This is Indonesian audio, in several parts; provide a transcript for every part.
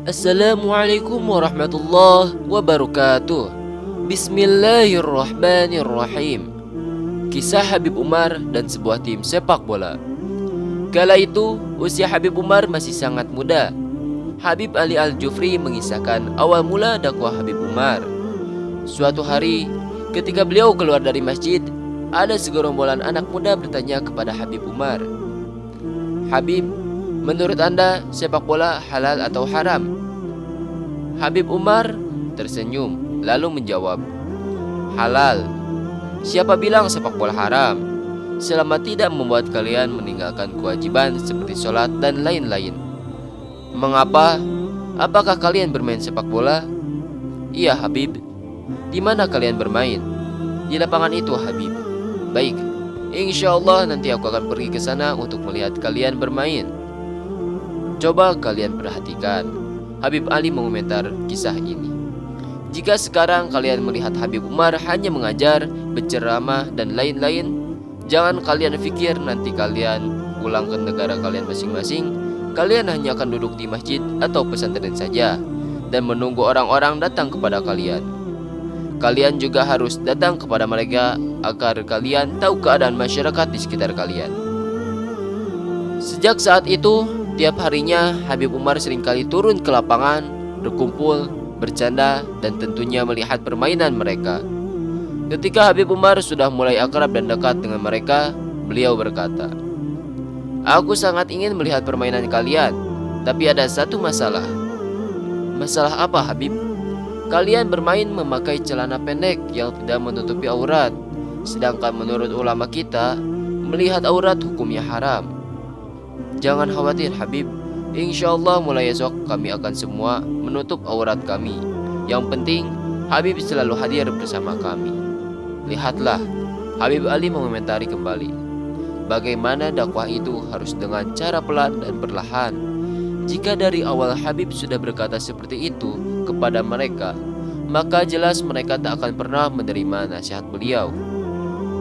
Assalamualaikum warahmatullahi wabarakatuh. Bismillahirrahmanirrahim. Kisah Habib Umar dan sebuah tim sepak bola. Kala itu usia Habib Umar masih sangat muda. Habib Ali Al-Jufri mengisahkan awal mula dakwah Habib Umar. Suatu hari ketika beliau keluar dari masjid, ada segerombolan anak muda bertanya kepada Habib Umar, "Habib, menurut Anda sepak bola halal atau haram?" Habib Umar tersenyum lalu menjawab, "Halal. Siapa bilang sepak bola haram? Selama tidak membuat kalian meninggalkan kewajiban seperti sholat dan lain-lain." "Mengapa? Apakah kalian bermain sepak bola?" "Iya Habib." "Di mana kalian bermain?" "Di lapangan itu Habib." "Baik, insya Allah nanti aku akan pergi ke sana untuk melihat kalian bermain. Coba kalian perhatikan." Habib Ali mengomentar kisah ini. "Jika sekarang kalian melihat Habib Umar hanya mengajar, berceramah dan lain-lain, jangan kalian pikir nanti kalian pulang ke negara kalian masing-masing, kalian hanya akan duduk di masjid atau pesantren saja dan menunggu orang-orang datang kepada kalian. Kalian juga harus datang kepada mereka agar kalian tahu keadaan masyarakat di sekitar kalian." Sejak saat itu, tiap harinya Habib Umar seringkali turun ke lapangan, berkumpul, bercanda, dan tentunya melihat permainan mereka. Ketika Habib Umar sudah mulai akrab dan dekat dengan mereka, beliau berkata, "Aku sangat ingin melihat permainan kalian, tapi ada satu masalah." "Masalah apa Habib?" "Kalian bermain memakai celana pendek yang tidak menutupi aurat, sedangkan menurut ulama kita, melihat aurat hukumnya haram." "Jangan khawatir Habib, insya Allah mulai esok kami akan semua menutup aurat kami. Yang penting Habib selalu hadir bersama kami." Lihatlah, Habib Ali mengomentari kembali, bagaimana dakwah itu harus dengan cara pelan dan perlahan. Jika dari awal Habib sudah berkata seperti itu kepada mereka, maka jelas mereka tak akan pernah menerima nasihat beliau.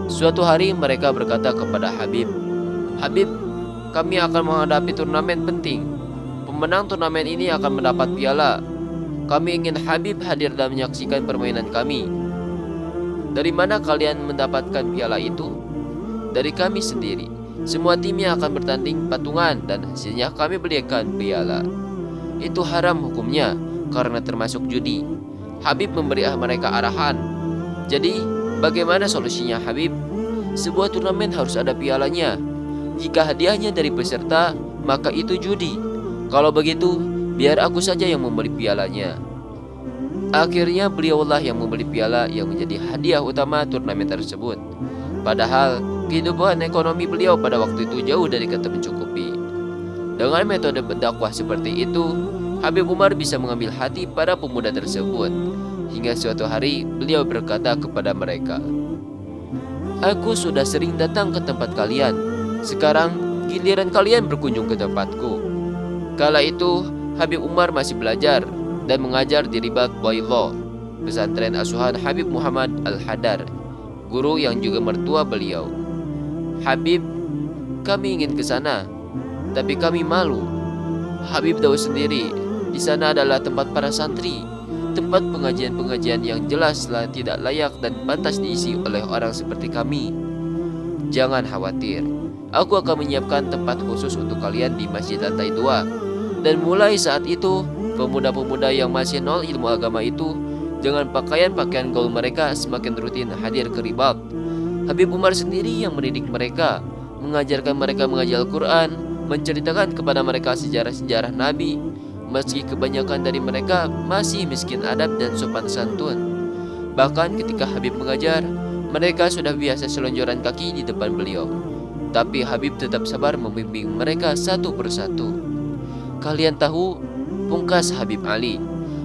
Suatu hari mereka berkata kepada Habib, "Habib, kami akan menghadapi turnamen penting. Pemenang turnamen ini akan mendapat piala. Kami ingin Habib hadir dan menyaksikan permainan kami." "Dari mana kalian mendapatkan piala itu?" "Dari kami sendiri. Semua timnya akan bertanding patungan dan hasilnya kami belikan piala." "Itu haram hukumnya karena termasuk judi." Habib memberi mereka arahan. "Jadi bagaimana solusinya Habib?" "Sebuah turnamen harus ada pialanya. Jika hadiahnya dari peserta, maka itu judi. Kalau begitu, biar aku saja yang membeli pialanya." Akhirnya beliaulah yang membeli piala yang menjadi hadiah utama turnamen tersebut. Padahal kehidupan ekonomi beliau pada waktu itu jauh dari kata mencukupi. Dengan metode berdakwah seperti itu, Habib Umar bisa mengambil hati para pemuda tersebut. Hingga suatu hari beliau berkata kepada mereka, "Aku sudah sering datang ke tempat kalian. Sekarang giliran kalian berkunjung ke tempatku." Kala itu Habib Umar masih belajar dan mengajar di Ribat Baydha, pesantren asuhan Habib Muhammad Al-Hadar, guru yang juga mertua beliau. "Habib, kami ingin ke sana, tapi kami malu." Habib tahu sendiri, di sana adalah tempat para santri, tempat pengajian-pengajian yang jelaslah tidak layak dan pantas diisi oleh orang seperti kami. "Jangan khawatir, aku akan menyiapkan tempat khusus untuk kalian di masjid lantai 2. Dan mulai saat itu, pemuda-pemuda yang masih nol ilmu agama itu, dengan pakaian-pakaian gaul mereka semakin rutin hadir ke Ribat. Habib Umar sendiri yang mendidik mereka, mengajarkan mereka mengaji Al-Quran, menceritakan kepada mereka sejarah-sejarah Nabi, meski kebanyakan dari mereka masih miskin adab dan sopan santun. Bahkan ketika Habib mengajar, mereka sudah biasa selonjoran kaki di depan beliau. Tapi Habib tetap sabar membimbing mereka satu persatu. Kalian tahu, pungkas Habib Ali,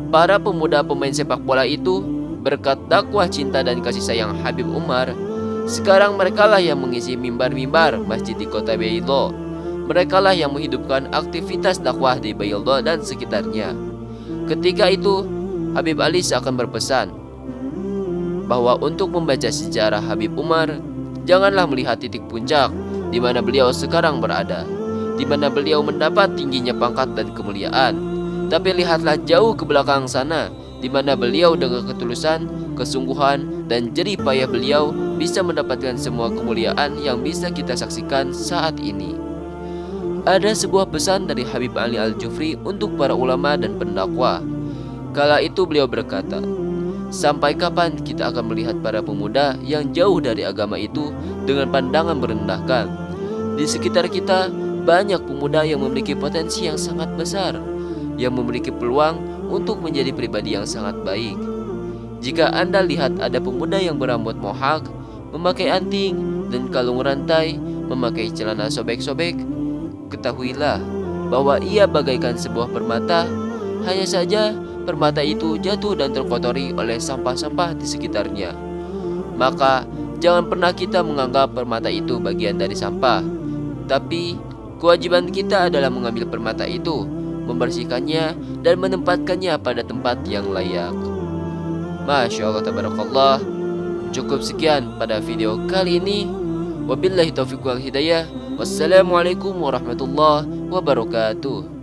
para pemuda pemain sepak bola itu berkat dakwah cinta dan kasih sayang Habib Umar, sekarang merekalah yang mengisi mimbar-mimbar masjid di kota Baydha. Merekalah yang menghidupkan aktivitas dakwah di Baydha dan sekitarnya. Ketika itu Habib Ali seakan berpesan bahwa untuk membaca sejarah Habib Umar, janganlah melihat titik puncak di mana beliau sekarang berada, di mana beliau mendapat tingginya pangkat dan kemuliaan. Tapi lihatlah jauh ke belakang sana, di mana beliau dengan ketulusan, kesungguhan, dan jerih payah beliau bisa mendapatkan semua kemuliaan yang bisa kita saksikan saat ini. Ada sebuah pesan dari Habib Ali Al-Jufri untuk para ulama dan pendakwah. Kala itu beliau berkata, "Sampai kapan kita akan melihat para pemuda yang jauh dari agama itu dengan pandangan merendahkan? Di sekitar kita banyak pemuda yang memiliki potensi yang sangat besar, yang memiliki peluang untuk menjadi pribadi yang sangat baik. Jika Anda lihat ada pemuda yang berambut mohak, memakai anting dan kalung rantai, memakai celana sobek-sobek, ketahuilah bahwa ia bagaikan sebuah permata. Hanya saja permata itu jatuh dan terkotori oleh sampah-sampah di sekitarnya. Maka jangan pernah kita menganggap permata itu bagian dari sampah. Tapi kewajiban kita adalah mengambil permata itu, membersihkannya dan menempatkannya pada tempat yang layak." Masya Allah, tabarakallah. Cukup sekian pada video kali ini. Wabillahi taufiq wal hidayah. Wassalamualaikum warahmatullahi wabarakatuh.